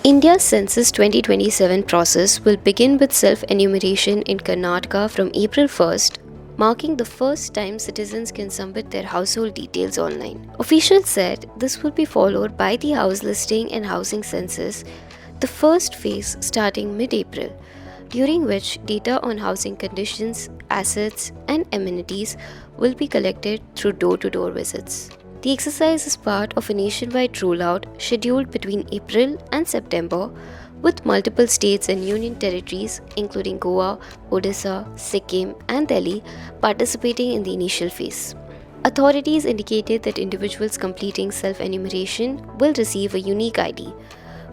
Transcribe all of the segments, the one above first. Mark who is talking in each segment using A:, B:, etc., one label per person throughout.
A: India's Census 2027 process will begin with self-enumeration in Karnataka from April 1st, marking the first time citizens can submit their household details online. Officials said this will be followed by the house listing and housing census, the first phase starting mid-April, during which data on housing conditions, assets, and amenities will be collected through door-to-door visits. The exercise is part of a nationwide rollout scheduled between April and September, with multiple states and union territories including Goa, Odisha, Sikkim, and Delhi participating in the initial phase. Authorities indicated that individuals completing self-enumeration will receive a unique ID,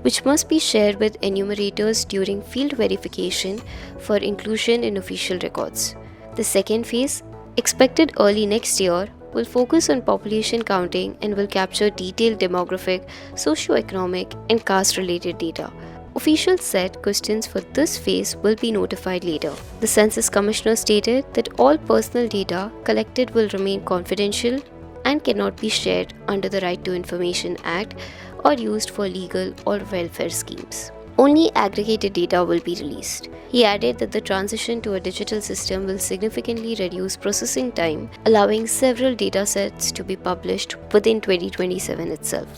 A: which must be shared with enumerators during field verification for inclusion in official records. The second phase, expected early next year, will focus on population counting and will capture detailed demographic, socio-economic, and caste-related data. Officials said questions for this phase will be notified later. The Census Commissioner stated that all personal data collected will remain confidential and cannot be shared under the Right to Information Act or used for legal or welfare schemes. Only aggregated data will be released. He added that the transition to a digital system will significantly reduce processing time, allowing several datasets to be published within 2027 itself.